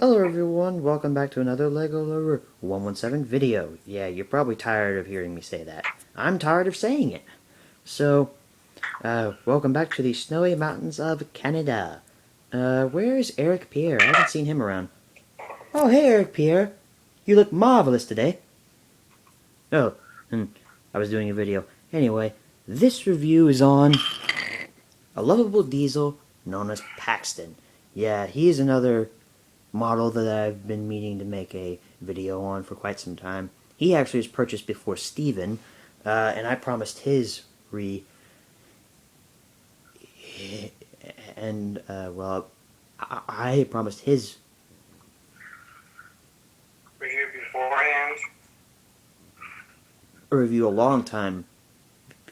Hello everyone, welcome back to another LEGO Lover 117 video. Yeah, you're probably tired of hearing me say that. I'm tired of saying it. So, welcome back to the snowy mountains of Canada. Where's Eric Pierre? I haven't seen him around. Oh, hey Eric Pierre. You look marvelous today. Oh, I was doing a video. Anyway, this review is on a lovable diesel known as Paxton. Yeah, he's another model that I've been meaning to make a video on for quite some time. He actually was purchased before Steven, and I promised his I promised his review beforehand. review a long time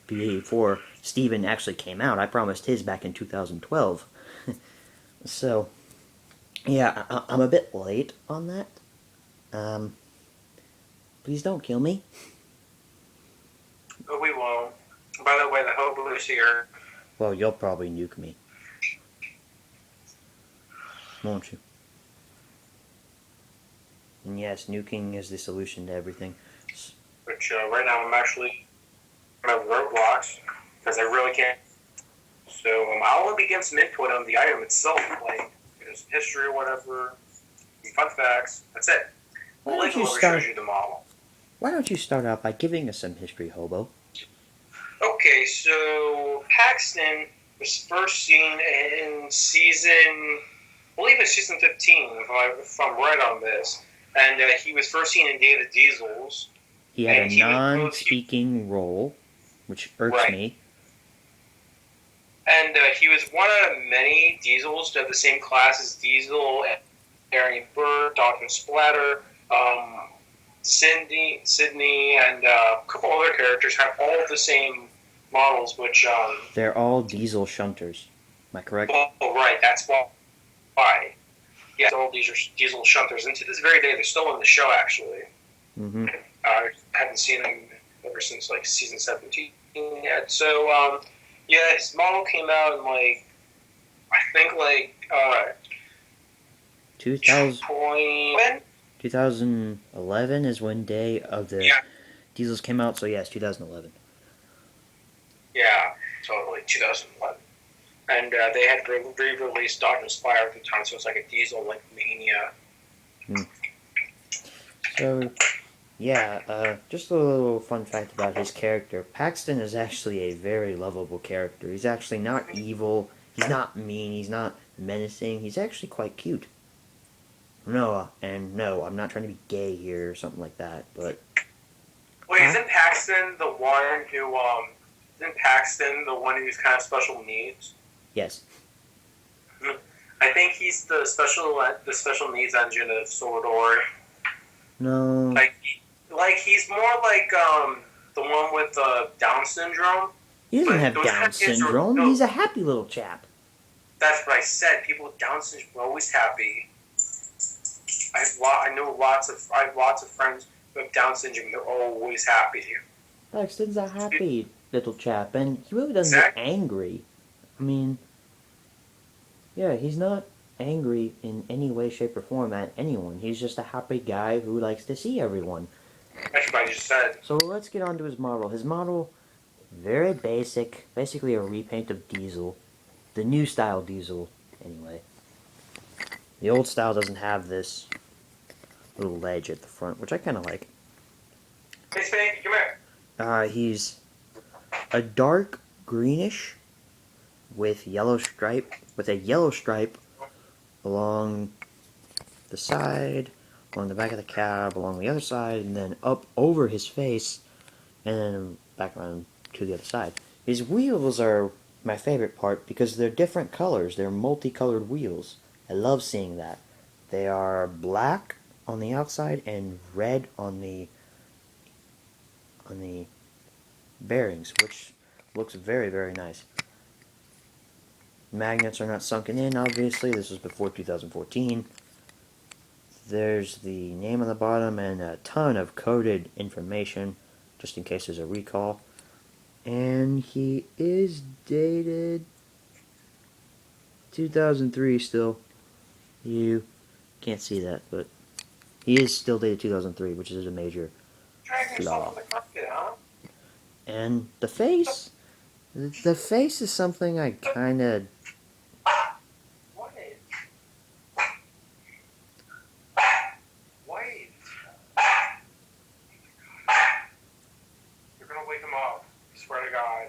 before Steven actually came out. I promised his back in 2012. So, yeah, I'm a bit late on that. Please don't kill me. But we won't. By the way, the hobo is here. Well, you'll probably nuke me. Won't you? And yes, nuking is the solution to everything. Which right now I'm actually on roadblocks because I really can't. So I want to give some input on the item itself, like history or whatever, some fun facts. That's it. Why don't you start? Shows you the model. Why don't you start out by giving us some history, hobo? Okay, so Paxton was first seen in season, I believe it's season 15, if I'm right on this. And he was first seen in Day of the Diesels. He had a non-speaking role, which irks me. And he was one out of many Diesels to have the same class as Diesel, Arian Burr, Dr. Splatter, Sydney, and a couple other characters have all the same models, which... they're all Diesel shunters. Am I correct? Oh, right. That's why. Yeah, all these are Diesel shunters. And to this very day, they're still in the show, actually. Mm-hmm. I haven't seen them ever since, like, season 17 yet. So, yeah, his model came out in, like, I think, like, 2011 is when Day of the Diesels came out, so yes, 2011. Yeah, totally, 2011. And they had re-released Dr. Spire at the time, so it's like a Diesel, like, mania. So, yeah, just a little fun fact about his character. Paxton is actually a very lovable character. He's actually not evil, he's not mean, he's not menacing, he's actually quite cute. No, I'm not trying to be gay here or something like that, but... Wait, isn't Paxton the one who, who's kind of special needs? Yes. I think he's the special needs engine of Sordor. No. Like he's more like the one with Down syndrome. He doesn't have Down syndrome. He's a happy little chap. That's what I said. People with Down syndrome are always happy. I know lots of friends who have Down syndrome. They're always happy. Paxton's a happy little chap, and he really doesn't get angry. I mean, yeah, he's not angry in any way, shape, or form at anyone. He's just a happy guy who likes to see everyone. That's what I just said. So let's get on to his model. His model, very basic, basically a repaint of Diesel. The new style Diesel, anyway. The old style doesn't have this little ledge at the front, which I kind of like. Hey, Spanky, come here. He's a dark greenish with a yellow stripe along the side, along the back of the cab, along the other side, and then up over his face, and then back around to the other side. His wheels are my favorite part because they're different colors. They're multicolored wheels. I love seeing that. They are black on the outside and red on the bearings, which looks very, very nice. Magnets are not sunken in, obviously. This was before 2014. There's the name on the bottom and a ton of coded information, just in case there's a recall. And he is dated 2003 still. You Can't see that, but he is still dated 2003, which is a major Dragging yourself flaw. on the carpet, huh? And the face is something I kind of. What? Wait. You're gonna wake him up. I swear to God.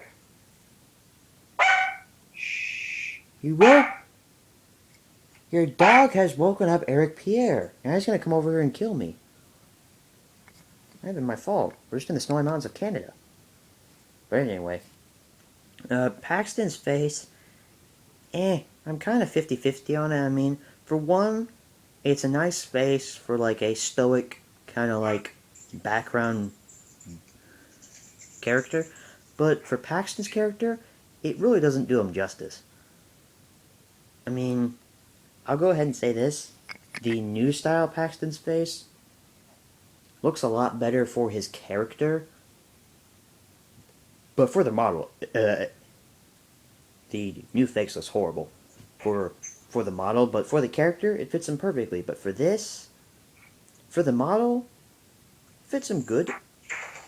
Shh. You woke. Your dog has woken up Eric Pierre, and he's gonna come over here and kill me. Not even my fault. We're just in the snowy mountains of Canada. But anyway, Paxton's face, I'm kind of 50-50 on it. I mean, for one, it's a nice face for like a stoic kind of like background character, but for Paxton's character, it really doesn't do him justice. I mean, I'll go ahead and say this. The new style Paxton's face looks a lot better for his character, but for the model, the new face looks horrible for the model, but for the character, it fits him perfectly. But for this, for the model, it fits him good.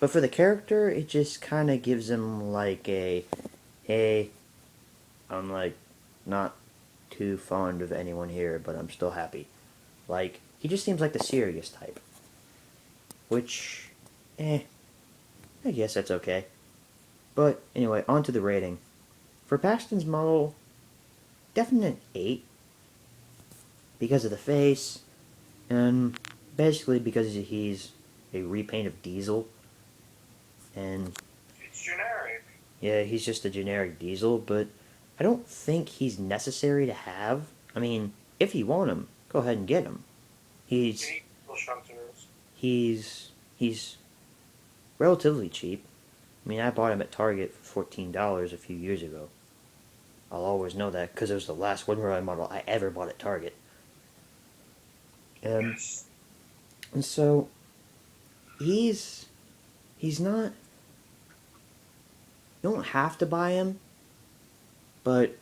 But for the character, it just kind of gives him like a, hey, I'm like not too fond of anyone here, but I'm still happy. Like, he just seems like the serious type. Which, I guess that's okay. But anyway, on to the rating. For Paxton's model, definite 8. Because of the face, and basically because he's a repaint of Diesel. And It's generic. yeah, he's just a generic Diesel, but I don't think he's necessary to have. I mean, if you want him, go ahead and get him. He's You need little shunters. he's relatively cheap. I mean, I bought him at Target for $14 a few years ago. I'll always know that because it was the last Windride model I ever bought at Target. Yes. And so he's not. You don't have to buy him, but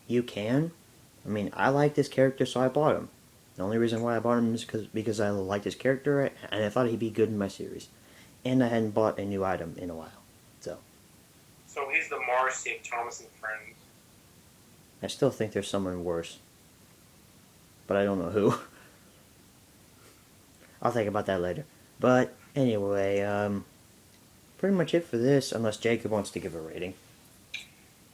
you can. I mean, I like this character, so I bought him. The only reason why I bought him is because I liked his character and I thought he'd be good in my series, and I hadn't bought a new item in a while. So he's the Marcy of Thomas and Friends. I still think there's someone worse, but I don't know who. I'll think about that later. But anyway, pretty much it for this, unless Jacob wants to give a rating.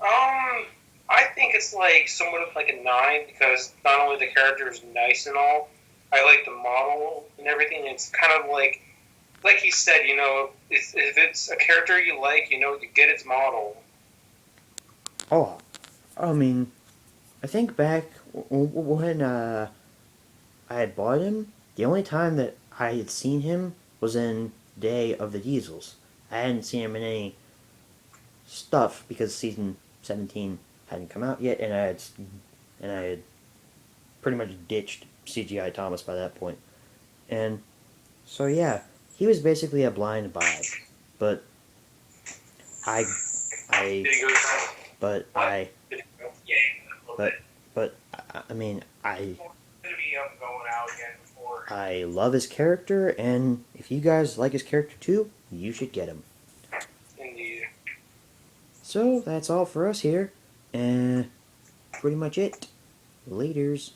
I think it's like somewhat of like a 9 because not only the character is nice and all, I like the model and everything. It's kind of like he said, you know, if it's a character you like, you know, you get its model. Oh, I mean, I think back when I had bought him, the only time that I had seen him was in Day of the Diesels. I hadn't seen him in any stuff because season 17 hadn't come out yet, and I had pretty much ditched CGI Thomas by that point. And so yeah, he was basically a blind buy, but I Did he go to but what? I Did he go? Yeah, a little but bit. but I mean I Going to be going out again before. I love his character, and if you guys like his character too, you should get him. Indeed. So that's all for us here, and pretty much it. Laters.